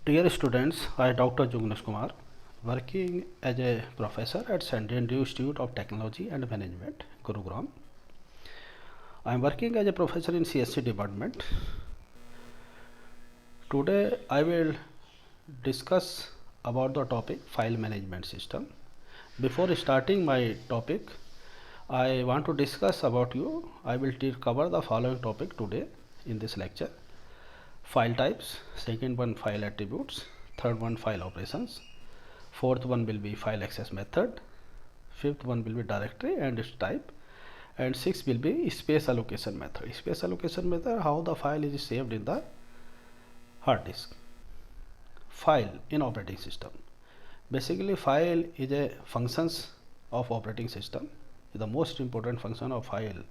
Dear students, I Dr. Jugnesh Kumar, working as a professor at St. Andrew Institute of Technology and Management, Gurugram. I am working as a professor in CSC department. Today I will discuss about the topic file management system. Before starting my topic, I want to discuss about you. I will cover the following topic today in this lecture. File types, second one file attributes, third one file operations, fourth one will be file access method, fifth one will be directory and its type, and sixth will be space allocation method. Space allocation method, how the file is saved in the hard disk. File in operating system. Basically file is a functions of operating system, the most important function of file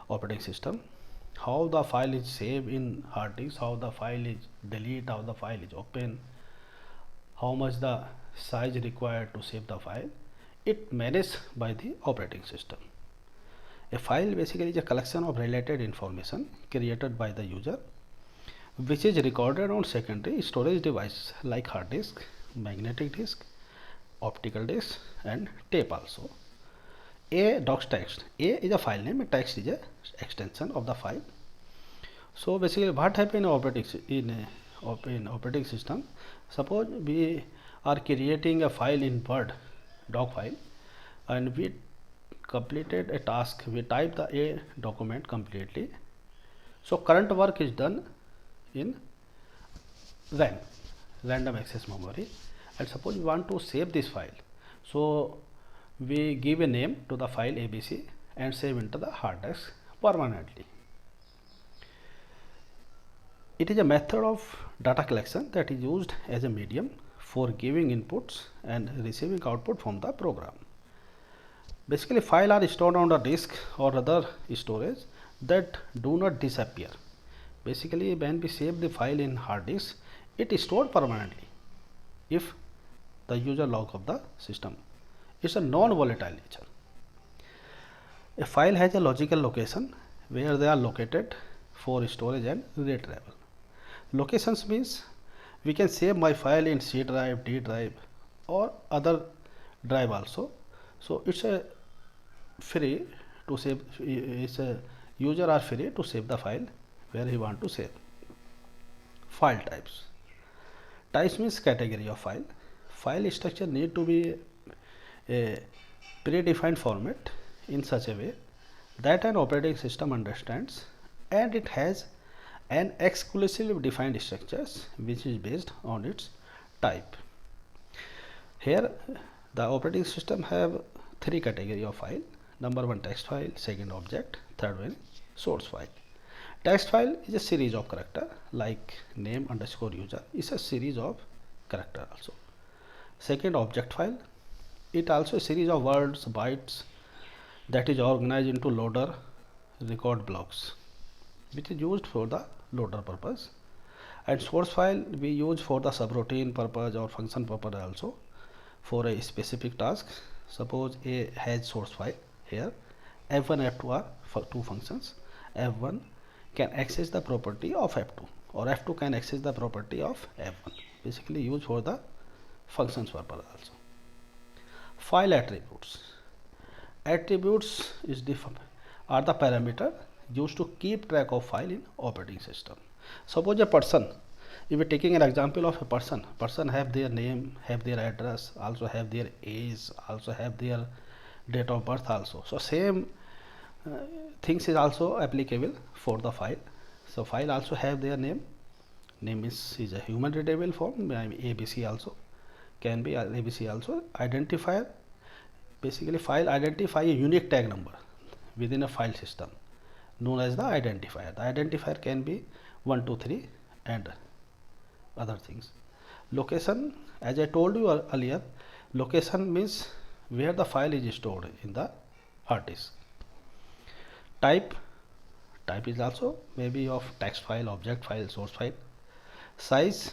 operating system. How the file is saved in hard disk, how the file is delete, how the file is open, how much the size required to save the file, it managed by the operating system. A file basically is a collection of related information created by the user, which is recorded on secondary storage devices like hard disk, magnetic disk, optical disk and tape also. A docx. A is a file name, a text is a extension of the file. So basically what happen in operating system, suppose we are creating a file in Word doc file and we completed a task, we type the A document completely. So current work is done in RAM, random access memory, and suppose we want to save this file. So we give a name to the file ABC and save into the hard disk permanently. It is a method of data collection that is used as a medium for giving inputs and receiving output from the program. Basically files are stored on the disk or other storage that do not disappear. Basically when we save the file in hard disk, it is stored permanently if the user log of the system. It's a non-volatile nature. A file has a logical location where they are located for storage and retrieval. Locations means we can save my file in C drive, D drive or other drive also. So it's a free to save, it's a user are free to save the file where he want to save. File types. Types means category of file. File structure need to be a predefined format in such a way that an operating system understands, and it has an exclusively defined structures which is based on its type. Here the operating system have three category of file. Number one text file, second object, third one source file. Text file is a series of character like name underscore user is a series of character also. Second object file, it also a series of words, bytes that is organized into loader record blocks which is used for the loader purpose. And source file we use for the subroutine purpose or function purpose also for a specific task. Suppose A has source file here, F1 F2 are for two functions. F1 can access the property of F2 or F2 can access the property of F1, basically used for the functions purpose also. File attributes. Attributes is are the parameter used to keep track of file in operating system. Suppose a person, if we are taking an example of a person have their name, have their address, also have their age, also have their date of birth also. So same things is also applicable for the file. So file also have their name is a human readable form, ABC also can be ABC also. Identifier, basically file identify a unique tag number within a file system known as the identifier. The identifier can be 1, 2, 3 and other things. Location, as I told you earlier, location means where the file is stored in the hard disk. Type is also maybe of text file, object file, source file. Size,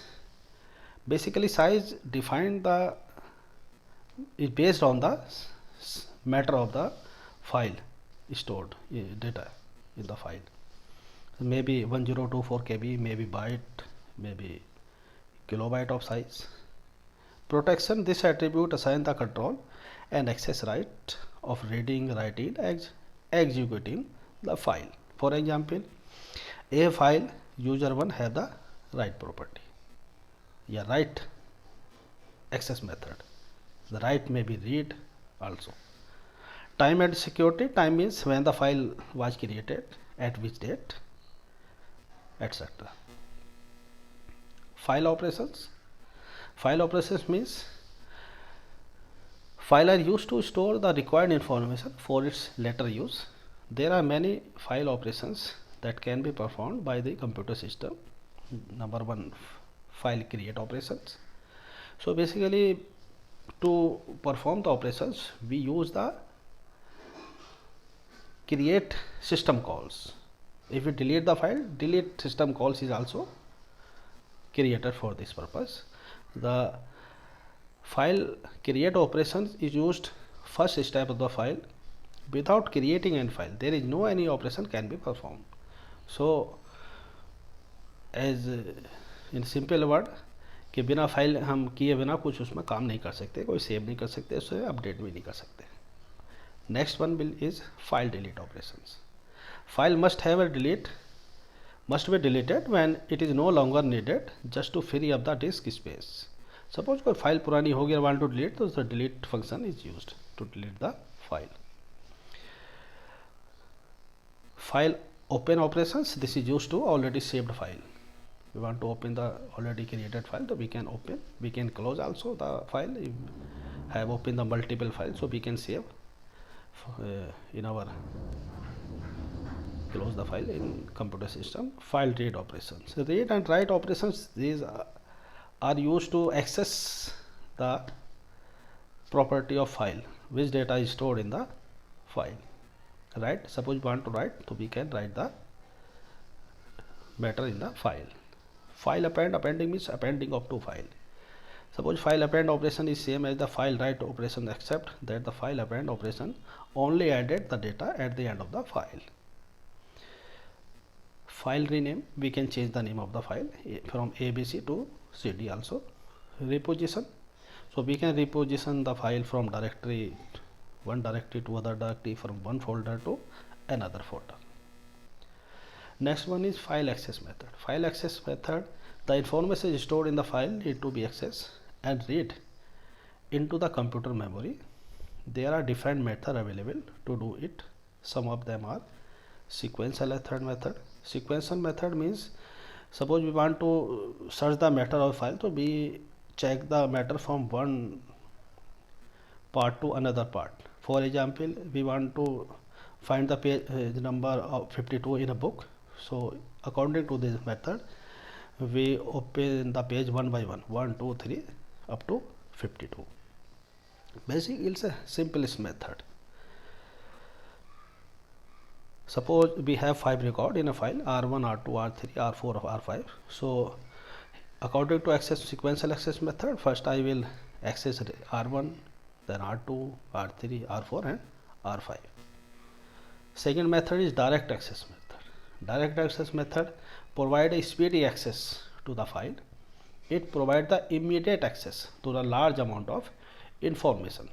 basically size defined the is based on the matter of the file stored data in the file. Maybe 1024 KB, maybe byte, maybe kilobyte of size. Protection, this attribute assign the control and access right of reading, writing, executing the file. For example, a file user 1 have the write property. Yeah, write access method. The write may be read also. Time and security, time means when the file was created, at which date, etc. File operations. File operations means file are used to store the required information for its later use. There are many file operations that can be performed by the computer system. Number one, file create operations. So basically, to perform the operations, we use the create system calls. If we delete the file, delete system calls is also created for this purpose. The file create operations is used first step of the file. Without creating any file, there is no any operation can be performed. So as in simple word कि बिना file हम किए बिना कुछ उसमें काम नहीं कर सकते, कोई सेव नहीं कर सकते, उसे अपडेट भी नहीं कर सकते. Next one is file delete operations. File must be deleted when it is no longer needed, just to free up the disk space. Suppose कोई फाइल पुरानी हो गई, want to delete, तो the delete function is used to delete the file. File open operations, this is used to already saved file. We want to open the already created file, so we can open, we can close also the file. If have opened the multiple files, so we can save in our close the file in computer system. File read operations, read and write operations, these are used to access the property of file, which data is stored in the file. Right, suppose we want to write, so we can write the matter in the file. File append, appending means appending of to file. Suppose file append operation is same as the file write operation, except that the file append operation only added the data at the end of the file. File rename, we can change the name of the file from ABC to CD also. Reposition, so we can reposition the file from directory, one directory to other directory, from one folder to another folder. Next one is file access method. File access method, the information stored in the file need to be accessed and read into the computer memory. There are different methods available to do it. Some of them are sequential method. Sequential method means suppose we want to search the matter of file, so we check the matter from one part to another part. For example, we want to find the page number of 52 in a book. So according to this method, we open the page one by one, 1, 2, 3 up to 52. Basically, it's a simplest method. Suppose we have 5 record in a file, R1, R2, R3, R4, or R5. So according to sequential access method, first I will access R1, then R2, R3, R4 and R5. Second method is direct access method. Direct access method provide a speedy access to the file. It provides the immediate access to the large amount of information.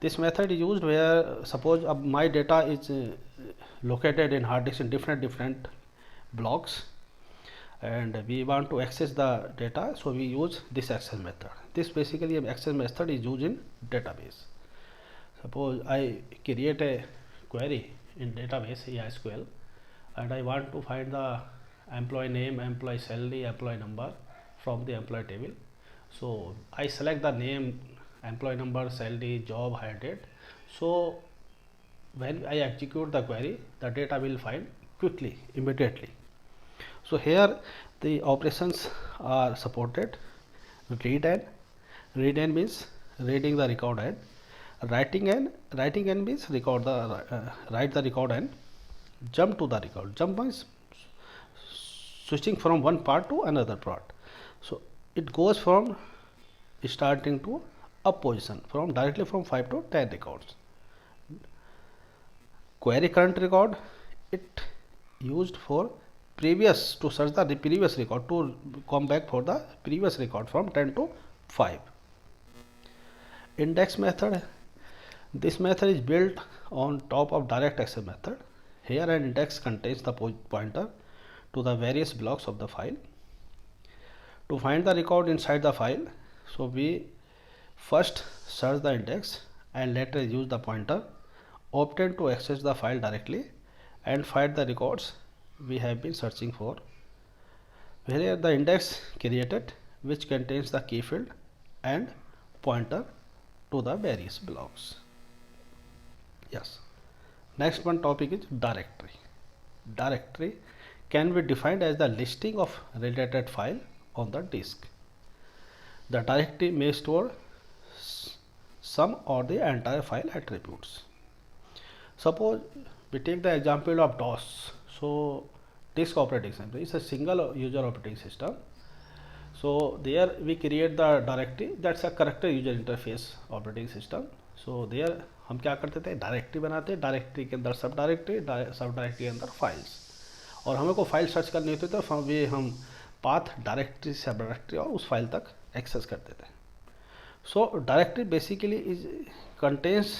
This method is used where suppose my data is located in hard disk in different blocks, and we want to access the data, so we use this access method. This basically access method is used in database. Suppose I create a query in database SQL, and I want to find the employee name, employee salary, employee number from the employee table. So I select the name, employee number, salary, job, hire date. So when I execute the query, the data will find quickly, immediately. So here the operations are supported. Read and means reading the record, and writing and means record the write the record, and jump to the record. Jump means switching from one part to another part. So it goes from starting to up position, from directly from 5 to 10 records. Query current record, it used for previous, to search the previous record, to come back for the previous record from 10 to 5. Index method, this method is built on top of direct access method. Here an index contains the pointer to the various blocks of the file. To find the record inside the file, so we first search the index and later use the pointer obtained to access the file directly and find the records we have been searching for. Here the index created which contains the key field and pointer to the various blocks. Yes. Next one topic is directory. Directory can be defined as the listing of related file on the disk. The directory may store some or the entire file attributes. Suppose we take the example of DOS. So disk operating system is a single user operating system. So there we create the directory, that's a character user interface operating system. So there हम क्या करते थे, directory बनाते, directory के अंदर सब directory, सब directory के अंदर फाइल्स, और हमें को फाइल सर्च करनी होती तो वे हम पाथ डायरेक्टरी से सब डायरेक्टरी और उस फाइल तक एक्सेस करते थे. So directory basically is contains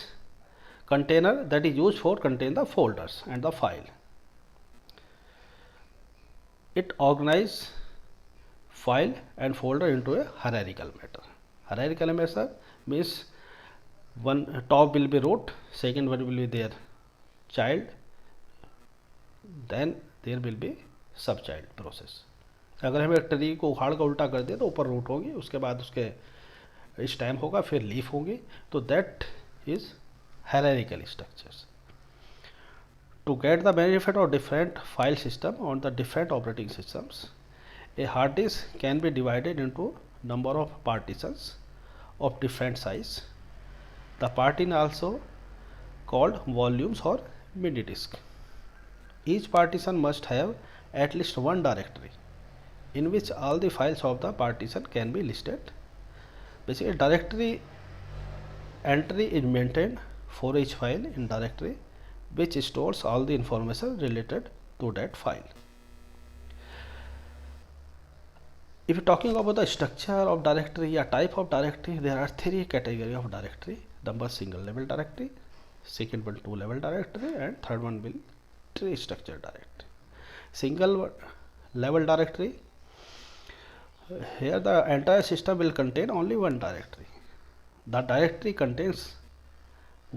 container that is used for contain the folders and the file. It organize file and folder into a hierarchical manner. Hierarchical manner means one top will be root, second one will be their child, then there will be सब child process. अगर हम एक tree को उखाड़ कर उल्टा कर दें तो ऊपर रूट होगी, उसके बाद उसके स्टेम होगा, फिर लीफ होगी. तो that is hierarchical structures. To get the benefit of different file system on the different operating systems, a hard disk can be divided into number of partitions of different size. The partition also called volumes or mini disk. Each partition must have at least one directory in which all the files of the partition can be listed. Basically, directory entry is maintained for each file in directory which stores all the information related to that file. If talking about the structure of directory or type of directory, there are three categories of directory. Number single level directory, second one two level directory, and third one will tree structure directory. Single level directory, here the entire system will contain only one directory. The directory contains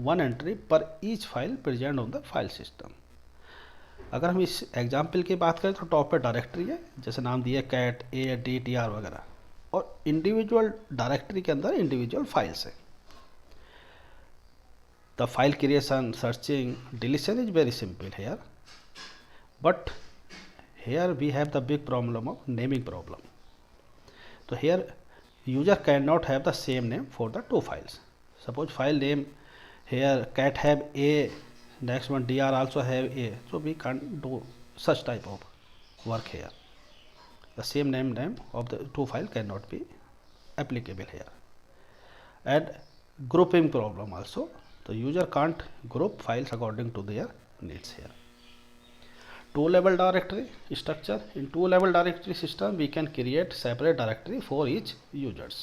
one entry per each file present on the file system. अगर हम इस example की बात करें तो top पे directory है, जैसे नाम दिया cat, A, D, T, R वगैरह, और इंडिविजुअल डायरेक्टरी के अंदर इंडिविजुअल फाइल्स है. The file creation, searching, deletion is very simple here, but here we have the big problem of naming problem. तो here user can not have the same name for the two files. Suppose file name here cat have a, next one dr also have a, so we can't do such type of work here. The same name of the two file cannot be applicable here. And grouping problem also, the user can't group files according to their needs here. Two level directory structure. In two level directory system we can create separate directory for each users.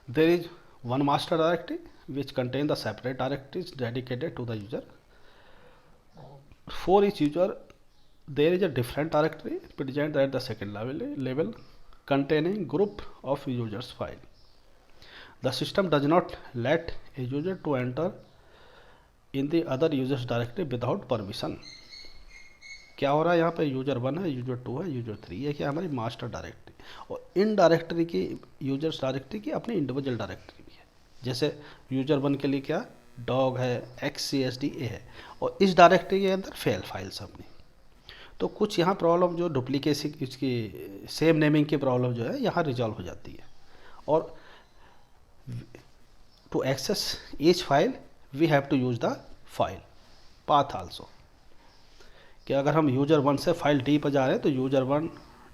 There is one master directory which contain the separate directories dedicated to the user. For each user there is a different directory present at the second level containing group of users file. The system does not let a user to enter in the other users directory without permission. क्या हो रहा है यहाँ पे, user 1 है, user 2 है, user 3 है, क्या हमारी मास्टर डायरेक्टरी, और इन डायरेक्टरी की यूजर्स डायरेक्टरी की अपनी इंडिविजुअल डायरेक्टरी भी है. जैसे यूजर 1 के लिए क्या डॉग है, XCSDA है, और इस डायरेक्टरी के अंदर फेल फाइल्स अपनी. तो कुछ यहाँ प्रॉब्लम जो डुप्लीकेसी इसकी सेम नेमिंग की प्रॉब्लम जो है यहाँ रिजॉल्व हो जाती है. और to access each file we have to use the file path also. कि अगर हम यूजर 1 से फाइल डी पर जा रहे हैं तो यूजर 1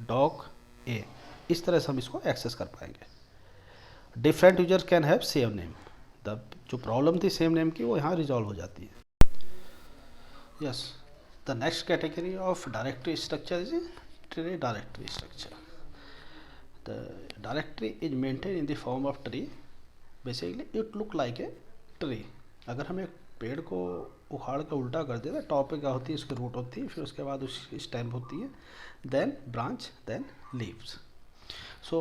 डॉग ए, इस तरह से हम इसको एक्सेस कर पाएंगे. Different user can have same name. The जो प्रॉब्लम थी सेम नेम की वो यहाँ रिजॉल्व हो जाती है. Yes, The next category of directory structure is tree directory structure. The directory is maintained in the form of tree. Basically it look like a tree. अगर हम एक पेड़ को उखाड़ कर उल्टा कर दें, टॉप पे क्या होती है, उसकी रूट होती है, फिर उसके बाद उसकी स्टेम होती है, then branch, then leaves. So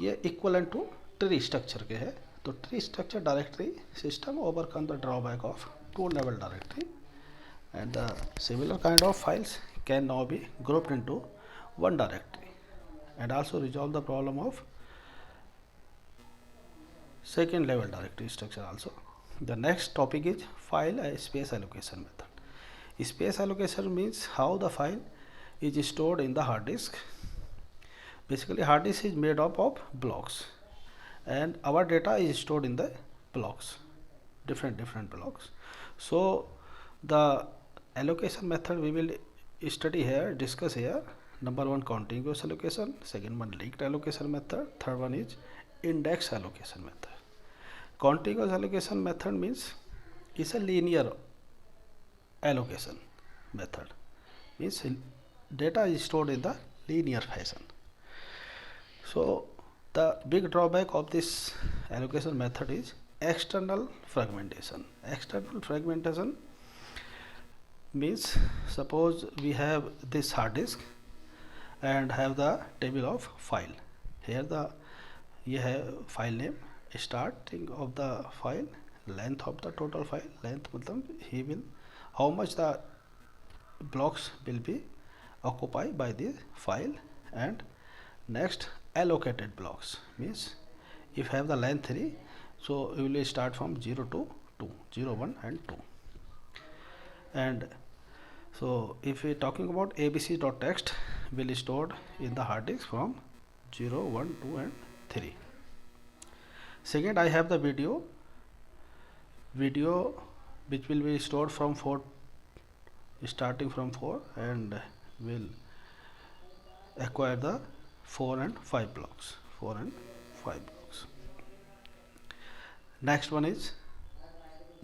ये इक्वलेंट टू ट्री स्ट्रक्चर के है. तो tree structure directory system overcome the drawback of two level directory and the similar kind of files can now be grouped into one directory and also resolve the problem of second level directory structure also. The next topic is file space allocation method. Space allocation means how the file is stored in the hard disk. Basically hard disk is made up of blocks and our data is stored in the blocks, different blocks. So the allocation method we will study here, discuss here. Number one, contiguous allocation. Second one, linked allocation method. Third one is index allocation method. Contiguous allocation method means is a linear allocation method. Means data is stored in the linear fashion. So the big drawback of this allocation method is external fragmentation. External fragmentation means suppose we have this hard disk and have the table of file. Here the ये है file name, starting of the file, length of the total file. Length मतलब he will how much the blocks will be occupied by the file, and next allocated blocks means if have the length 3, so we will start from 0 to 2, 0, 1 and 2. And so if we are talking about abc.txt will be stored in the hard disk from 0, 1, 2 and 3. Second, I have the video which will be stored from 4, starting from 4, and will acquire the 4 and 5 blocks. Next one is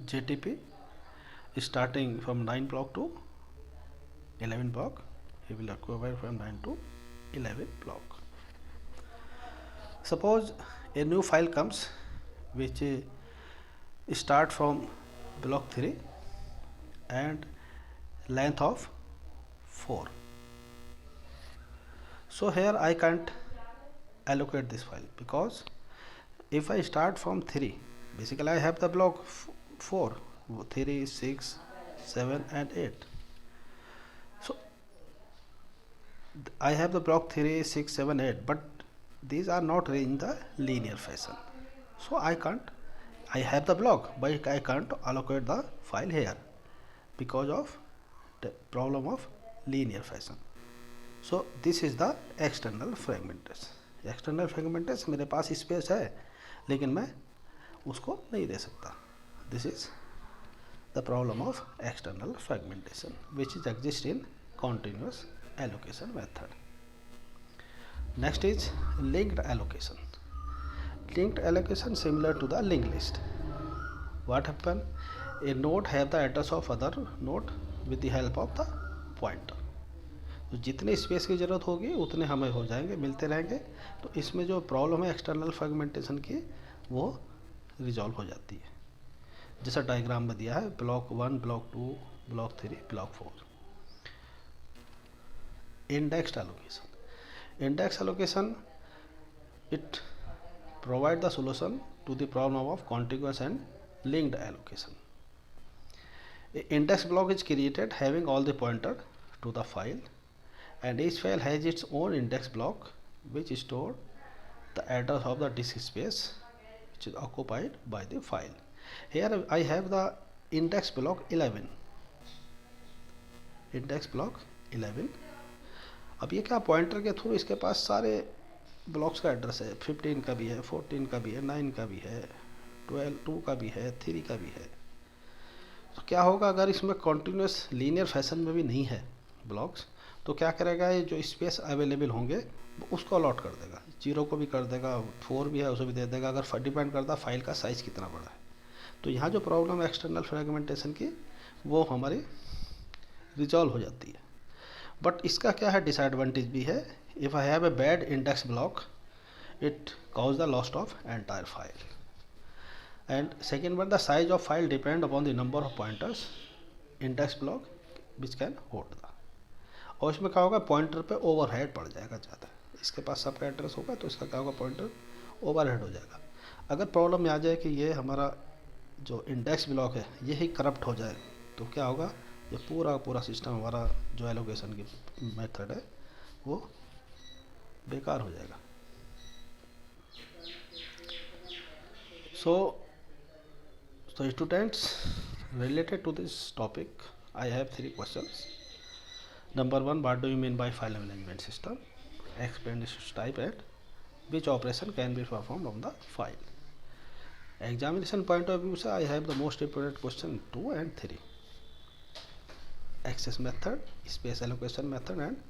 JTP, starting from 9 block to 11 block. He will acquire from 9 to 11 block. Suppose a new file comes which start from block 3 and length of 4. So here I can't allocate this file, because if I start from 3, basically I have the block 4, 3, 6, 7 and 8. So I have the block 3, 6, 7, 8, but these are not in the linear fashion. So I have the block, but I can't allocate the file here because of the problem of linear fashion. So this is the external fragmentation. External fragmentation मेरे पास space है लेकिन मैं उसको नहीं दे सकता. This is the problem of external fragmentation which is exist in continuous allocation method. Next is linked allocation. Linked allocation similar to the linked list. What happen? A node have the address of other node with the help of the pointer. तो जितने space की ज़रूरत होगी उतने हमें हो जाएंगे, मिलते रहेंगे. तो इसमें जो प्रॉब्लम है एक्सटर्नल फ्रेगमेंटेशन की वो रिजॉल्व हो जाती है. जैसा डायग्राम में दिया है, block 1, block 2, block 3, block 4. Indexed allocation. Index allocation, it provide the solution to the problem of contiguous and linked allocation. A index block is created having all the pointer to the file, and each file has its own index block which store the address of the disk space which is occupied by the file. Here I have the index block 11. Index block 11. अब ये क्या pointer के through इसके पास सारे blocks का address है. 15 का भी है, 14 का भी है, 9 का भी है, 2 का भी है, 3 का भी है. तो क्या होगा अगर इसमें कॉन्टिन्यूस लीनियर फैशन में भी नहीं है ब्लॉक्स, तो क्या करेगा, ये जो स्पेस अवेलेबल होंगे उसको अलॉट कर देगा. 0 को भी कर देगा, 4 भी है उसे भी दे देगा. अगर डिपेंड करता है फाइल का साइज़ कितना बड़ा है. तो यहाँ जो प्रॉब्लम है एक्सटर्नल फ्रेगमेंटेशन की वो हमारी रिजॉल्व हो जाती है। बट इसका क्या है, डिसएडवांटेज भी है। If I have a bad index block, it cause the loss of entire file. And second one, the size of file depend upon the number of pointers index block which can hold the. और इसमें क्या होगा, pointer पे overhead पड़ जाएगा ज़्यादा। इसके पास सबका एड्रेस होगा तो इसका क्या होगा, पॉइंटर ओवरहेड हो जाएगा। अगर प्रॉब्लम में आ जाए कि ये हमारा जो इंडेक्स ब्लॉक है ये ही करप्ट हो जाए तो क्या होगा, ये पूरा पूरा सिस्टम हमारा जो एलोकेशन की मेथड है वो बेकार हो जाएगा। So students, related to this topic I have 3 questions. Number 1, what do you mean by file management system? Explain its type and which operation can be performed on the file. Examination point of view से I have the most important question 2 and 3. Access method, space allocation method and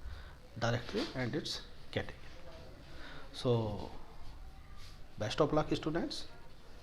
directory and its category. So best of luck students.